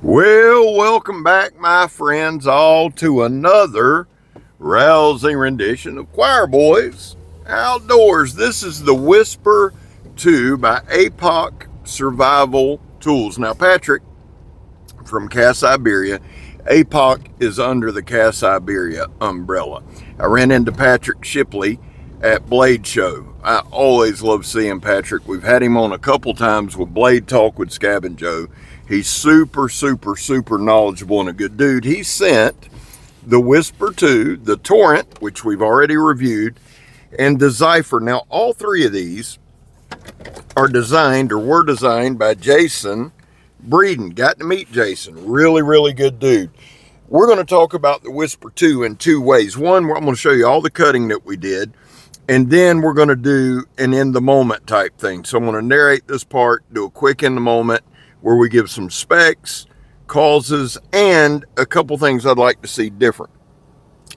Well, welcome back, my friends, all to another rousing rendition of Choir Boys Outdoors. This is the Whisper 2 by APOC Survival Tools. Now, Patrick from Cass Iberia, APOC is under the Cass Iberia umbrella. I ran into Patrick Shipley at Blade Show. I always love seeing Patrick. We've had him on a couple times with Blade Talk with Scab and Joe. He's super knowledgeable and a good dude. He sent the Whisper 2, the Torrent, which we've already reviewed, and the Zypher. Now, all three of these are designed or were designed by Jason Breeden. Got to meet Jason. Really good dude. We're going to talk about the Whisper 2 in two ways. One, I'm going to show you all the cutting that we did, and then we're going to do an in the moment type thing. So I'm going to narrate this part, do a quick in the moment, where we give some specs, causes, and a couple things I'd like to see different.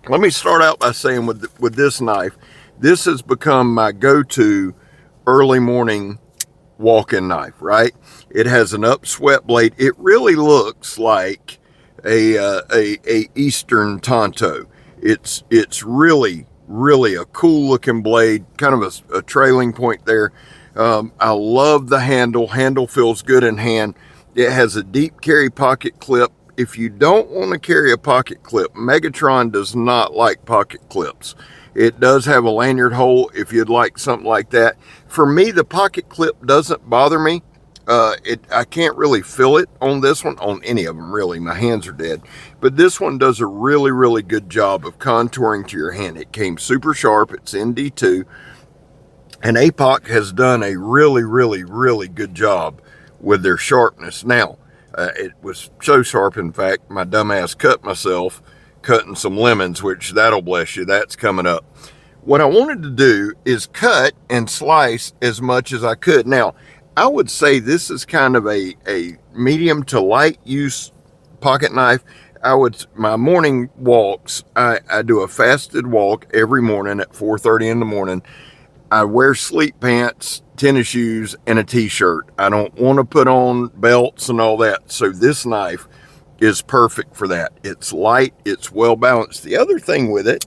Let me start out by saying with this knife, this has become my go-to early morning walk-in knife, right? It has an upswept blade. It really looks like a Eastern TANTO. It's really a cool looking blade, kind of a trailing point there. I love the handle. Handle feels good in hand. It has a deep carry pocket clip. If you don't want to carry a pocket clip, Megatron does not like pocket clips. It does have a lanyard hole if you'd like something like that. For me, the pocket clip doesn't bother me. I can't really feel it on this one, on any of them really. My hands are dead. But this one does a really good job of contouring to your hand. It came super sharp. It's ND2. And APOC has done a really good job with their sharpness. Now, it was so sharp, in fact, my dumbass cut myself cutting some lemons, which that'll bless you. That's coming up. What I wanted to do is cut and slice as much as I could. Now, I would say this is kind of a medium to light use pocket knife. My morning walks, I do a fasted walk every morning at 4:30 in the morning. I wear sleep pants, tennis shoes, and a t-shirt. I don't want to put on belts and all that. So this knife is perfect for that. It's light, it's well balanced. The other thing with it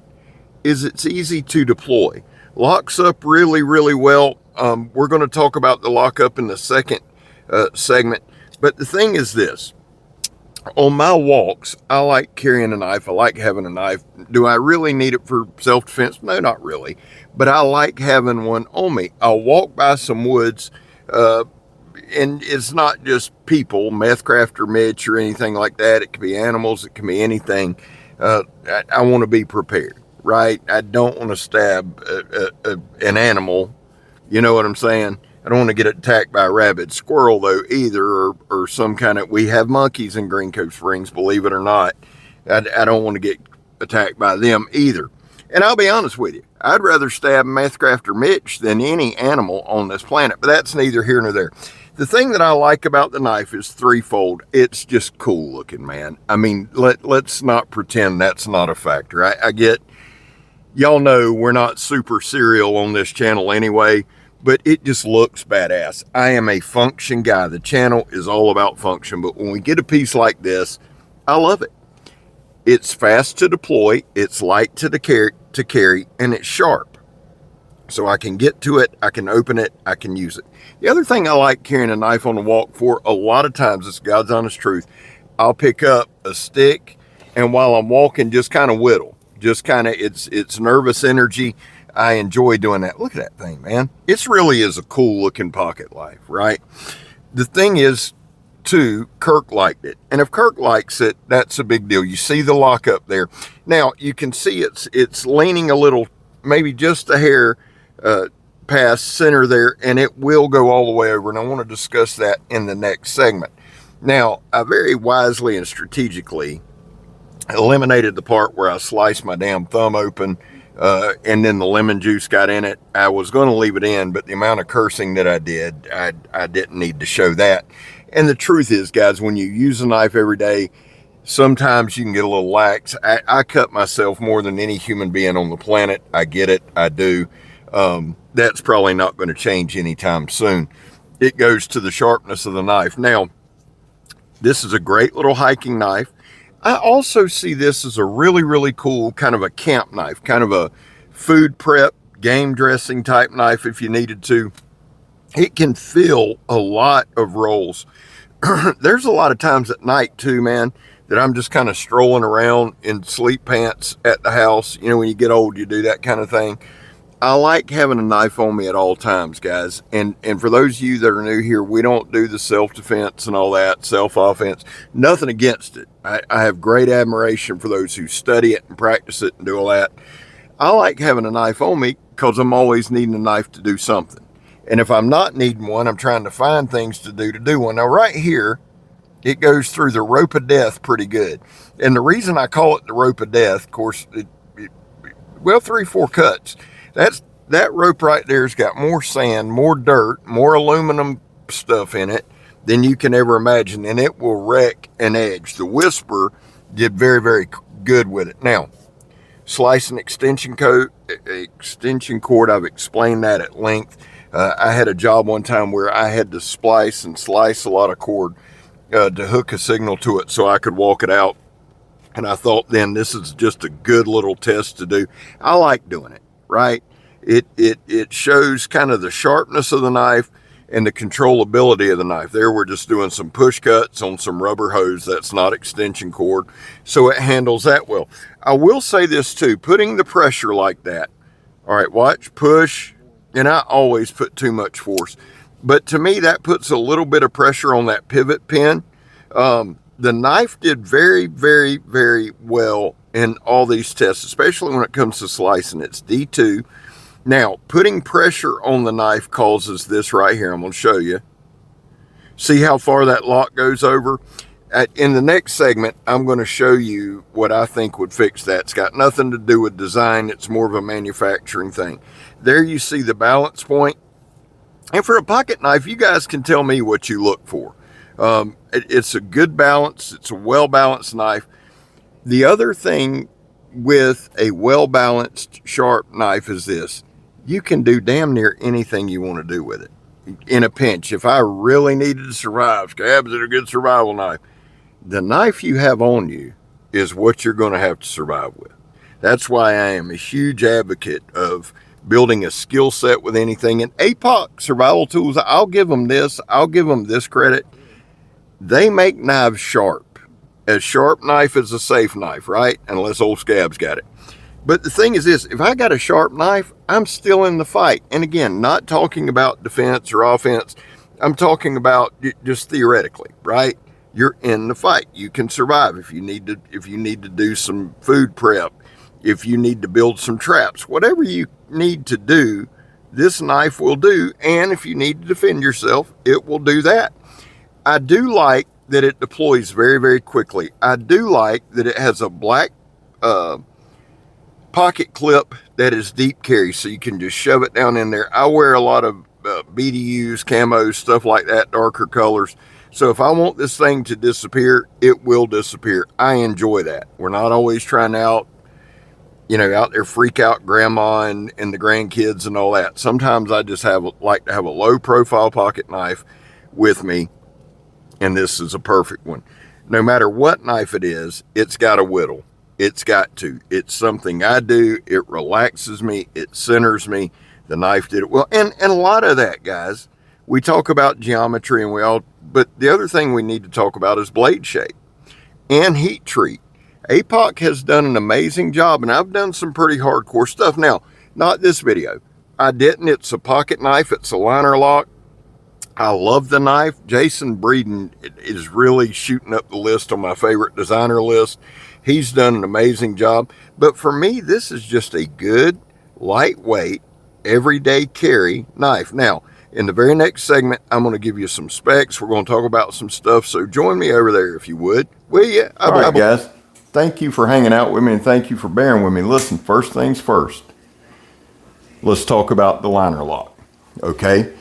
is it's easy to deploy. Locks up really well. We're going to talk about the lockup in the second segment. But the thing is this. On my walks, I like carrying a knife. I like having a knife. Do I really need it for self-defense? No, not really. But I like having one on me. I'll walk by some woods, and it's not just people, meth craft or Mitch or anything like that. It could be animals. It can be anything. I want to be prepared, right? I don't want to stab an animal. You know what I'm saying? I don't want to get attacked by a rabid squirrel, though, either, or some kind of... We have monkeys in Green Cove Springs, believe it or not. I don't want to get attacked by them, either. And I'll be honest with you. I'd rather stab meth crafter Mitch than any animal on this planet, but that's neither here nor there. The thing that I like about the knife is threefold. It's just cool looking, man. I mean, let's not pretend that's not a factor. I get... Y'all know we're not super serial on this channel anyway, but it just looks badass. I am a function guy. The channel is all about function, but when we get a piece like this, I love it. It's fast to deploy, it's light to carry, and it's sharp. So I can get to it, I can open it, I can use it. The other thing I like carrying a knife on the walk for, a lot of times, it's God's honest truth, I'll pick up a stick, and while I'm walking, just kind of whittle. Just kind of, it's nervous energy. I enjoy doing that. Look at that thing, man. It really is a cool looking pocket knife, right? The thing is, too, Kirk liked it. And if Kirk likes it, that's a big deal. You see the lockup there. Now, you can see it's leaning a little, maybe just a hair past center there, and it will go all the way over. And I want to discuss that in the next segment. Now, I very wisely and strategically eliminated the part where I sliced my damn thumb open, and then the lemon juice got in it. I was going to leave it in, but the amount of cursing that I did, I didn't need to show that. And the truth is, guys, when you use a knife every day, sometimes you can get a little lax. I cut myself more than any human being on the planet. I get it. I do. That's probably not going to change anytime soon. It goes to the sharpness of the knife. Now, This is a great little hiking knife. I also see this as a really, really cool kind of a camp knife, kind of a food prep, game dressing type knife if you needed to. It can fill a lot of roles. There's a lot of times at night too, man, that I'm just kind of strolling around in sleep pants at the house. You know, when you get old, you do that kind of thing. I like having a knife on me at all times, guys. And for those of you that are new here, we don't do the self-defense and all that, self-offense. Nothing against it. I have great admiration for those who study it and practice it and do all that. I like having a knife on me because I'm always needing a knife to do something. And if I'm not needing one, I'm trying to find things to do one. Now, right here, it goes through the rope of death pretty good. And the reason I call it the rope of death, of course, 3-4 cuts. That rope right there's got more sand, more dirt, more aluminum stuff in it than you can ever imagine, and it will wreck an edge. The Whisper did very, very good with it. Now, slicing extension cord, I've explained that at length. I had a job one time where I had to splice and slice a lot of cord to hook a signal to it so I could walk it out. And I thought then this is just a good little test to do. I like doing it, right? It shows kind of the sharpness of the knife and the controllability of the knife. There we're just doing some push cuts on some rubber hose. That's not extension cord. So it handles that well. I will say this too, putting the pressure like that. All right, watch, push. And I always put too much force. But to me, that puts a little bit of pressure on that pivot pin. The knife did very, very, very well in all these tests, especially when it comes to slicing. It's D2. Now, putting pressure on the knife causes this right here. I'm going to show you. See how far that lock goes over? In the next segment, I'm going to show you what I think would fix that. It's got nothing to do with design. It's more of a manufacturing thing. There you see the balance point. And for a pocket knife, you guys can tell me what you look for. It's a good balance. It's a well-balanced knife. The other thing with a well-balanced, sharp knife is this. You can do damn near anything you want to do with it. In a pinch, if I really needed to survive, scabs are a good survival knife. The knife you have on you is what you're going to have to survive with. That's why I am a huge advocate of building a skill set with anything. And APOC Survival Tools, I'll give them this credit. They make knives sharp. A sharp knife is a safe knife, right? Unless old Scabs got it. But the thing is this, if I got a sharp knife, I'm still in the fight. And again, not talking about defense or offense. I'm talking about just theoretically, right? You're in the fight. You can survive if you need to do some food prep, if you need to build some traps, whatever you need to do, this knife will do. And if you need to defend yourself, it will do that. I do like that it deploys very, very quickly. I do like that it has a black pocket clip that is deep carry, so you can just shove it down in there. I wear a lot of BDUs, camos, stuff like that, darker colors. So if I want this thing to disappear, it will disappear. I enjoy that. We're not always trying out there freak out grandma and the grandkids and all that. Sometimes I just like to have a low profile pocket knife with me. And this is a perfect one. No matter what knife it is, it's got a whittle. It's got to. It's something I do. It relaxes me. It centers me. The knife did it well. And a lot of that, guys, we talk about geometry but the other thing we need to talk about is blade shape and heat treat. APOC has done an amazing job, and I've done some pretty hardcore stuff. Now, not this video. I didn't. It's a pocket knife. It's a liner lock. I love the knife. Jason Breeden is really shooting up the list on my favorite designer list. He's done an amazing job. But for me, this is just a good, lightweight, everyday carry knife. Now, in the very next segment, I'm going to give you some specs. We're going to talk about some stuff. So join me over there if you would. Will you? All right, guys. Thank you for hanging out with me, and thank you for bearing with me. Listen, first things first. Let's talk about the liner lock, okay?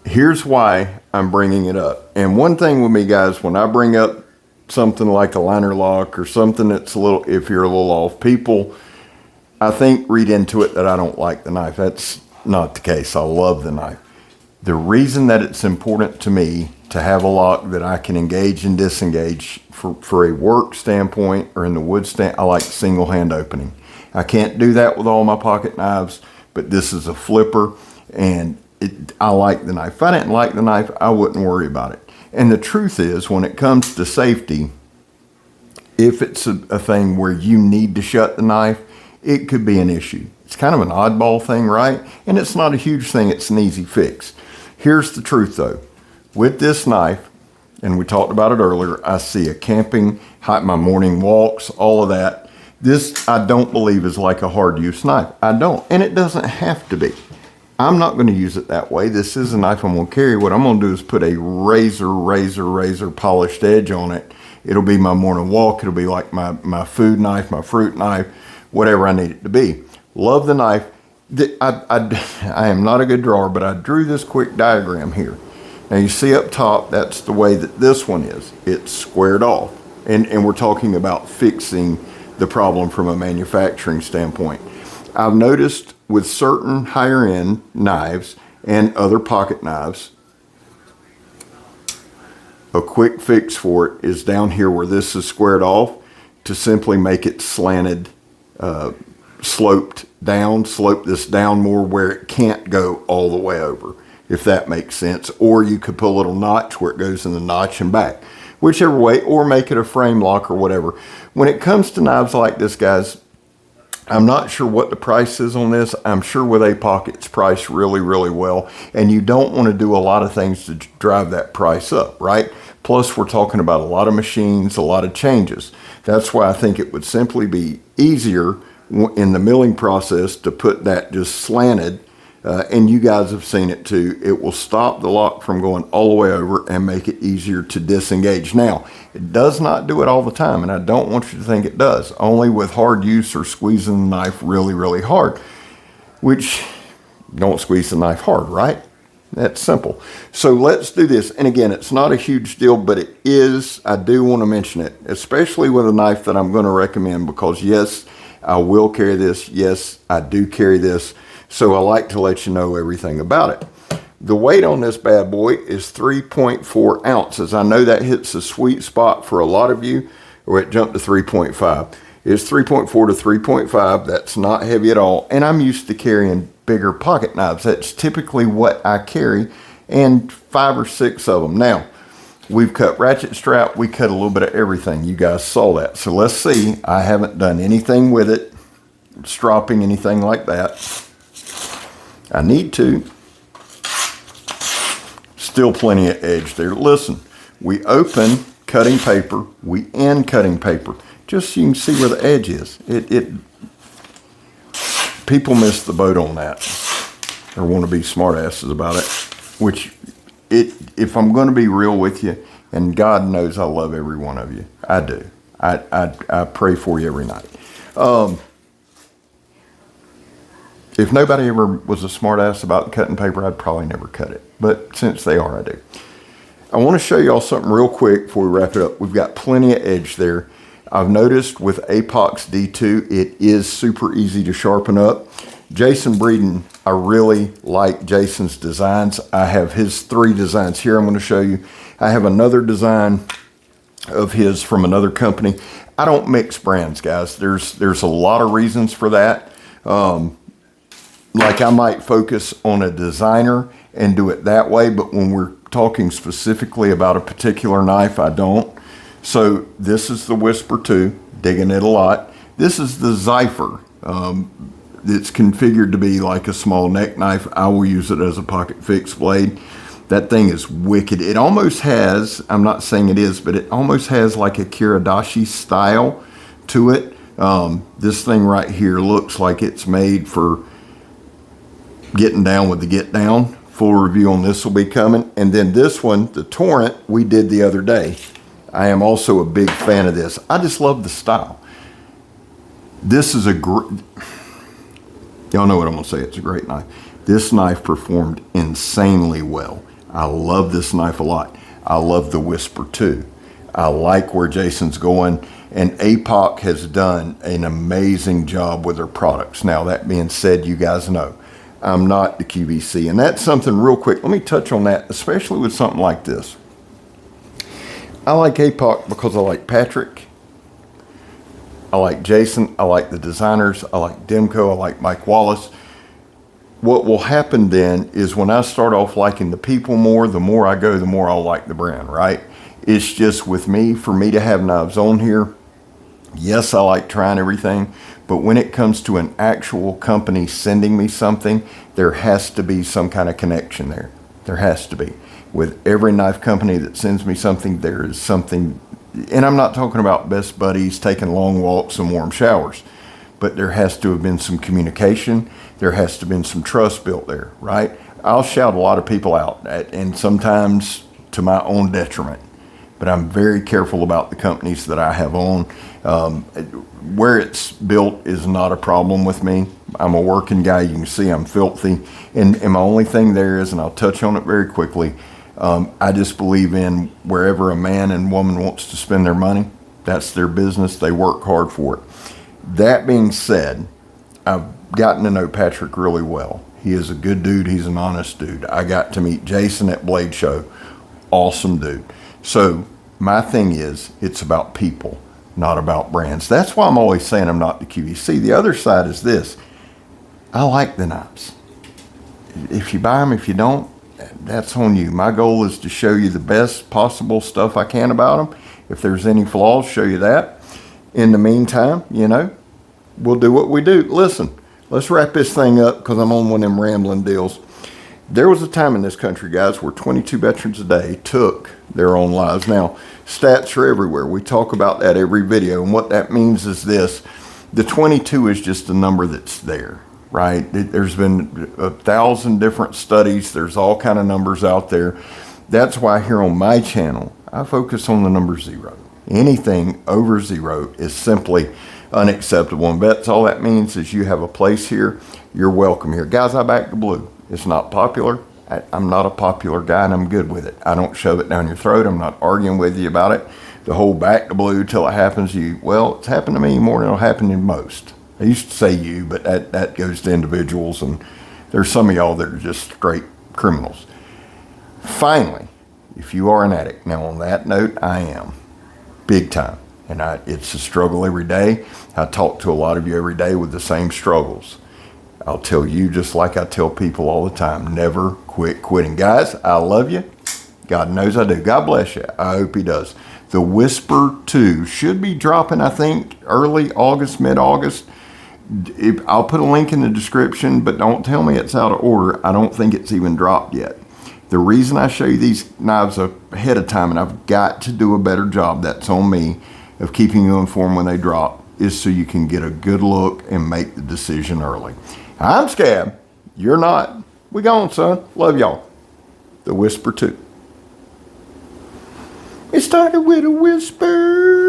Here's why I'm bringing it up. And one thing with me, guys, when I bring up something like a liner lock or something that's if you're a little off, people, I think, read into it that I don't like the knife. That's not the case. I love the knife. The reason that it's important to me to have a lock that I can engage and disengage for a work standpoint or in the wood stand. I like single hand opening. I can't do that with all my pocket knives, but this is a flipper, and I like the knife. If I didn't like the knife, I wouldn't worry about it. And the truth is, when it comes to safety, if it's a thing where you need to shut the knife, it could be an issue. It's kind of an oddball thing, right? And it's not a huge thing. It's an easy fix. Here's the truth, though. With this knife, and we talked about it earlier, I see a camping, my morning walks, all of that. This, I don't believe, is like a hard use knife. I don't. And it doesn't have to be. I'm not going to use it that way. This is a knife I'm going to carry. What I'm going to do is put a razor polished edge on it. It'll be my morning walk. It'll be like my food knife, my fruit knife, whatever I need it to be. Love the knife. I am not a good drawer, but I drew this quick diagram here. Now you see up top, that's the way that this one is. It's squared off. And we're talking about fixing the problem from a manufacturing standpoint. I've noticed with certain higher end knives and other pocket knives, a quick fix for it is down here where this is squared off, to simply make it slanted, sloped down, slope this down more where it can't go all the way over, if that makes sense. Or you could put a little notch where it goes in the notch and back, whichever way, or make it a frame lock or whatever. When it comes to knives like this, guys, I'm not sure what the price is on this. I'm sure with APOC it's priced really, really well. And you don't want to do a lot of things to drive that price up, right? Plus, we're talking about a lot of machines, a lot of changes. That's why I think it would simply be easier in the milling process to put that just slanted. And you guys have seen it too. It will stop the lock from going all the way over and make it easier to disengage. Now, it does not do it all the time, and I don't want you to think it does. Only with hard use or squeezing the knife really, really hard, which don't squeeze the knife hard, right? That's simple. So let's do this. And again, it's not a huge deal, but it is. I do want to mention it, especially with a knife that I'm going to recommend, because yes, I will carry this. Yes, I do carry this. So I like to let you know everything about it. The weight on this bad boy is 3.4 ounces. I know that hits a sweet spot for a lot of you, or it jumped to 3.5. It's 3.4 to 3.5. That's not heavy at all. And I'm used to carrying bigger pocket knives. That's typically what I carry, and 5 or 6 of them. Now, we've cut ratchet strap. We cut a little bit of everything. You guys saw that. So let's see. I haven't done anything with it, stropping, anything like that. I need to. Still plenty of edge there. Listen, we open cutting paper, we end cutting paper, just so you can see where the edge is. People miss the boat on that, or want to be smartasses about it. Which, if I'm going to be real with you, and God knows I love every one of you, I do. I pray for you every night. If nobody ever was a smartass about cutting paper, I'd probably never cut it. But since they are, I do. I want to show y'all something real quick before we wrap it up. We've got plenty of edge there. I've noticed with APOC's D2, it is super easy to sharpen up. Jason Breeden, I really like Jason's designs. I have his 3 designs here I'm going to show you. I have another design of his from another company. I don't mix brands, guys. There's a lot of reasons for that. Like I might focus on a designer and do it that way, but when we're talking specifically about a particular knife, I don't. So this is the Whisper 2, digging it a lot. This is the Zypher. It's configured to be like a small neck knife. I will use it as a pocket fixed blade. That thing is wicked. It almost has, I'm not saying it is, but it almost has like a Kiradashi style to it. This thing right here looks like it's made for getting down with the get down. Full review on this will be coming. And then this one, the Torrent, we did the other day. I am also a big fan of this. I just love the style. This is a great, y'all know what I'm gonna say, it's a great knife. This knife performed insanely well. I love this knife a lot. I love the Whisper 2. I like where Jason's going, and APOC has done an amazing job with their products. Now, that being said, you guys know, I'm not the QVC, and that's something real quick. Let me touch on that, especially with something like this. I like APOC because I like Patrick. I like Jason. I like the designers. I like Demko. I like Mike Wallace. What will happen then is when I start off liking the people more, the more I go, the more I'll like the brand, right? It's just with me, for me to have knives on here, yes, I like trying everything, but when it comes to an actual company sending me something, there has to be some kind of connection there. There has to be. With every knife company that sends me something, there is something, and I'm not talking about best buddies taking long walks and warm showers, but there has to have been some communication. There has to have been some trust built there, right? I'll shout a lot of people out, and sometimes to my own detriment, but I'm very careful about the companies that I have on. Where it's built is not a problem with me. I'm a working guy. You can see I'm filthy. And my only thing there is, and I'll touch on it very quickly, I just believe in wherever a man and woman wants to spend their money, that's their business. They work hard for it. That being said, I've gotten to know Patrick really well. He is a good dude. He's an honest dude. I got to meet Jason at Blade Show. Awesome dude. So my thing is, it's about people, not about brands. That's why I'm always saying I'm not the QVC. The other side is this. I like the knives. If you buy them, if you don't, that's on you. My goal is to show you the best possible stuff I can about them. If there's any flaws, show you that. In the meantime, you know, we'll do what we do. Listen, let's wrap this thing up because I'm on one of them rambling deals. There was a time in this country, guys, where 22 veterans a day took their own lives. Now, stats are everywhere. We talk about that every video. And what that means is this. The 22 is just a number that's there, right? There's been 1,000 different studies. There's all kind of numbers out there. That's why here on my channel, I focus on the number 0. Anything over 0 is simply unacceptable. And that's all that means is you have a place here. You're welcome here. Guys, I back the blue. It's not popular. I'm not a popular guy, and I'm good with it. I don't shove it down your throat. I'm not arguing with you about it. The whole back the blue till it happens to you. Well, it's happened to me more than it'll happen to most. I used to say you, but that goes to individuals, and there's some of y'all that are just straight criminals. Finally, if you are an addict, now on that note, I am. Big time. And it's a struggle every day. I talk to a lot of you every day with the same struggles. I'll tell you just like I tell people all the time, never quit quitting. Guys, I love you. God knows I do. God bless you. I hope he does. The Whisper 2 should be dropping, I think, early August, mid-August. I'll put a link in the description, but don't tell me it's out of order. I don't think it's even dropped yet. The reason I show you these knives ahead of time, and I've got to do a better job, that's on me, of keeping you informed when they drop, is so you can get a good look and make the decision early. I'm Scab. You're not. We gone, son. Love y'all. The Whisper 2. It started with a whisper.